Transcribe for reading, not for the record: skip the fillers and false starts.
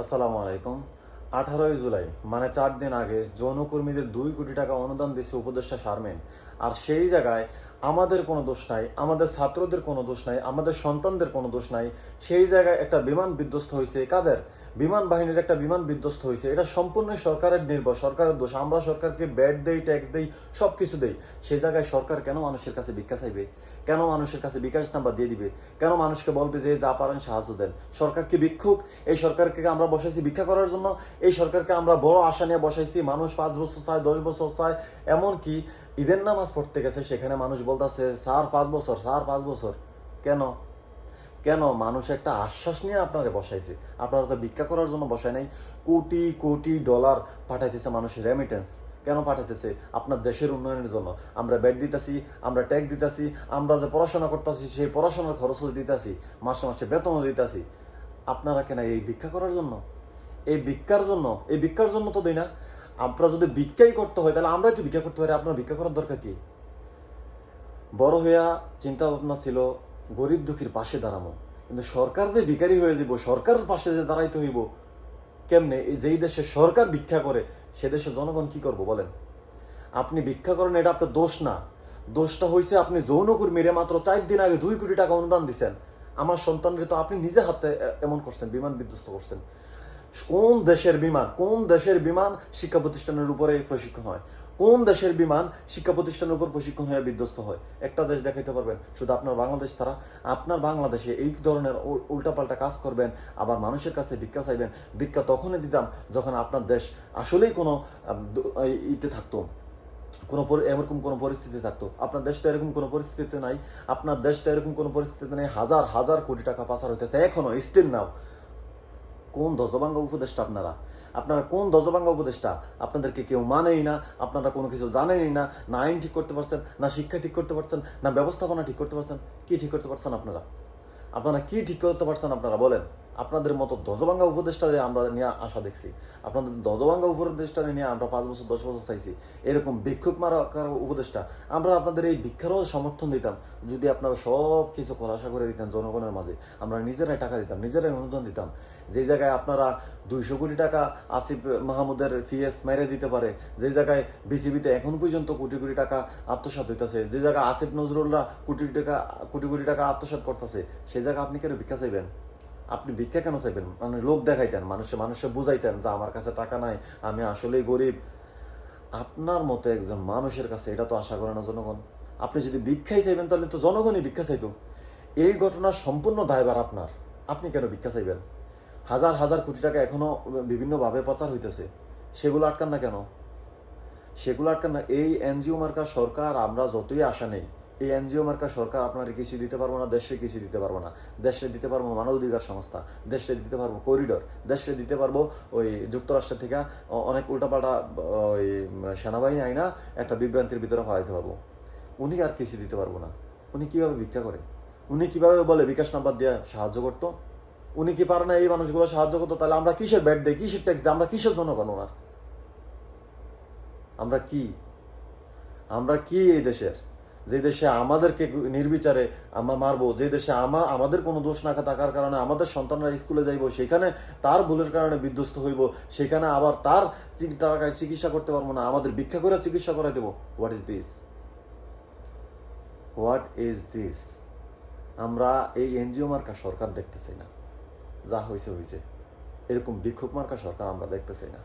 আসসালামু আলাইকুম। 18ই জুলাই মানে 4 দিন আগে যৌনকর্মীদের 2 কোটি টাকা অনুদান দিচ্ছে উপদেষ্টা শারমিন। আর সেই জায়গায় আমাদের কোনো দোষ নাই, আমাদের ছাত্রদের কোনো দোষ নাই, আমাদের সন্তানদের কোনো দোষ নাই। সেই জায়গায় একটা বিমান বিধ্বস্ত হয়েছে, কাদের? বিমান বাহিনীর একটা বিমান বিধ্বস্ত হয়েছে। এটা সম্পূর্ণ সরকারের নির্ভর, সরকারের দোষ। আমরা সরকারকে ব্যাট দেই, ট্যাক্স দেই, সব কিছু দেই। সেই জায়গায় সরকার কেন মানুষের কাছে ভিক্ষা চাইবে? কেন মানুষের কাছে বিকাশ নাম্বার দিয়ে দিবে? কেন মানুষকে বলবে যে যা পারেন সাহায্য দেন? সরকার কি ভিক্ষুক? এই সরকারকে আমরা বসাইছি ভিক্ষা করার জন্য? এই সরকারকে আমরা বড় আশা নিয়ে বসাইছি। মানুষ 5 বছর চায়, 10 বছর চায়। এমনকি ঈদের নামাজ পড়তে গেছে, সেখানে মানুষ বলতেছে স্যার 5 বছর, স্যার 5 বছর। কেন? কেন? মানুষ একটা আশ্বাস নিয়ে আপনারা বসাইছে। আপনারা তো ভিক্ষা করার জন্য বসায় নাই। কোটি কোটি ডলার পাঠাইতেছে মানুষের রেমিটেন্স। কেন পাঠাইতেছে? আপনার দেশের উন্নয়নের জন্য। আমরা ব্যাট দিতেছি, আমরা ট্যাক্স দিতেছি, আমরা যে পড়াশোনা করতেছি সেই পড়াশোনার খরচও দিতেছি, মাসে মাসে বেতনও দিতেছি। আপনারা কেন এই ভিক্ষা করার জন্য? এই ভিক্ষার জন্য তো দেই না। আপনারা যদি ভিক্ষাই করতে হয় তাহলে আমরাই তো ভিক্ষা করতে পারি। আপনার ভিক্ষা করার দরকার কি? বড় হইয়া চিন্তা ভাবনা ছিল গরিব দুঃখীর পাশে দাঁড়ানো, কিন্তু সরকার যে ভিখারি হয়ে যাব, সরকারের পাশে যে দাঁড়াইতে হইব কেমনে? যেই দেশে সরকার ভিক্ষা করে সে দেশে জনগণ কি করবো বলেন? আপনি ভিক্ষা করেন, এটা আপনার দোষ না। দোষটা হয়েছে আপনি যৌনকর্মীরে মাত্র 4 দিন আগে 2 কোটি টাকা অনুদান দিচ্ছেন। আমার সন্তানরে তো আপনি নিজে হাতে এমন করছেন, বিমান বিধ্বস্ত করছেন। কোন দেশের বিমান শিক্ষা প্রতিষ্ঠানের উপরে প্রশিক্ষণ হয়? কোন দেশের বিমান শিক্ষা প্রতিষ্ঠানের উপর প্রশিক্ষণ হয়ে বিধ্বস্ত হয়? একটা দেশ দেখাইতে পারবেন শুধু আপনার বাংলাদেশ ছাড়া? আপনার বাংলাদেশে এই ধরনের উল্টাপাল্টা কাজ করবেন, আবার মানুষের কাছে ভিক্ষা চাইবেন। ভিক্ষা তখনই দিতাম যখন আপনার দেশ আসলেই কোনো ইতে থাকতো, এরকম কোনো পরিস্থিতি থাকতো। আপনার দেশ তো এরকম কোনো পরিস্থিতিতে নাই। আপনার দেশ তো এরকম কোনো পরিস্থিতিতে নেই। হাজার হাজার কোটি টাকা পাচার হইতেছে এখনো, স্টিল নাও। কোন দজবাঙ্গা উপদেষ্টা আপনারা? আপনারা কোন দজবাঙ্গা উপদেষ্টা? আপনাদেরকে কেউ মানেই না, আপনারা কোনো কিছু জানেনই না। না আইন ঠিক করতে পারছেন, না শিক্ষা ঠিক করতে পারছেন, না ব্যবস্থাপনা ঠিক করতে পারছেন। কি ঠিক করতে পারছেন আপনারা? আপনারা কি ঠিক করতে পারছেন আপনারা বলেন? আপনাদের মতো দজবাঙ্গা উপদেষ্টারে আমরা নিয়ে আশা দেখছি। আপনাদের দজবাঙ্গা উপদেষ্টারে নিয়ে আমরা 5 বছর 10 বছর চাইছি। এরকম ভিক্ষুক মারার উপদেষ্টা আমরা আপনাদের এই ভিক্ষারও সমর্থন দিতাম যদি আপনারা সব কিছু খোলাসা করে দিতেন জনগণের মাঝে। আমরা নিজেরাই টাকা দিতাম, নিজেরাই অনুদান দিতাম। যে জায়গায় আপনারা 200 কোটি টাকা আসিফ মাহমুদের ফিএস মেরে দিতে পারে, যে জায়গায় বিসিবিতে এখন পর্যন্ত কোটি কোটি টাকা আত্মসাৎ হইতেছে, যে জায়গায় আসিফ নজরুল্লাহ কোটি কোটি টাকা আত্মসাৎ করতেছে, সেই জায়গায় আপনি কেন ভিক্ষা চাইবেন? আপনি ভিক্ষা কেন চাইবেন? মানে লোক দেখাইতেন, মানুষে বুঝাইতেন যে আমার কাছে টাকা নাই, আমি আসলেই গরিব। আপনার মতো একজন মানুষের কাছে এটা তো আশা করে না জনগণ। আপনি যদি ভিক্ষাই চাইবেন তাহলে তো জনগণই ভিক্ষা চাইতো। এই ঘটনার সম্পূর্ণ দায়ভার আপনার। আপনি কেন ভিক্ষা চাইবেন? হাজার হাজার কোটি টাকা এখনো বিভিন্নভাবে পাচার হইতেছে, সেগুলো আটকান না কেন? সেগুলো আটকান না। এই এনজিও মার্কা সরকার আমরা যতই আশা নেই, এই এনজিও মার্কা সরকার আপনার কিছু দিতে পারবো না, দেশে কিছু দিতে পারবো না। দেশে দিতে পারবো মানবাধিকার সংস্থা, দেশে দিতে পারবো করিডোর, দেশে দিতে পারবো ওই যুক্তরাষ্ট্র থেকে অনেক উল্টাপাল্টা ওই সেনাবাহিনী আইনা একটা বিভ্রান্তির ভিতরে ফেলাইতে পারবো। উনি আর কিছু দিতে পারবো না। উনি কিভাবে ভিক্ষা করে? উনি কিভাবে বলে বিকাশ নাম্বার দিয়ে সাহায্য করতো? উনি কি পারে না এই মানুষগুলো সাহায্য করতো? তাহলে আমরা কিসের ব্যাট দেই, কিসের ট্যাক্স দিই? আমরা কিসের জনগণ ওনার? আমরা কি? আমরা কি এই দেশের? যে দেশে আমাদেরকে নির্বিচারে আমরা মারবো, যে দেশে আমাদের কোনো দোষ না থাকার কারণে আমাদের সন্তানরা স্কুলে যাইব, সেখানে তার ভুলের কারণে বিধ্বস্ত হইব, সেখানে আবার তার টাকায় চিকিৎসা করতে পারবো না, আমাদের ভিক্ষা করে চিকিৎসা করাই দেবো। What is this? What is this? আমরা এই এনজিও মার্কা সরকার দেখতে চাই না। যা হয়েছে হয়েছে। এরকম ভিক্ষুক মার্কা সরকার আমরা দেখতে চাই না।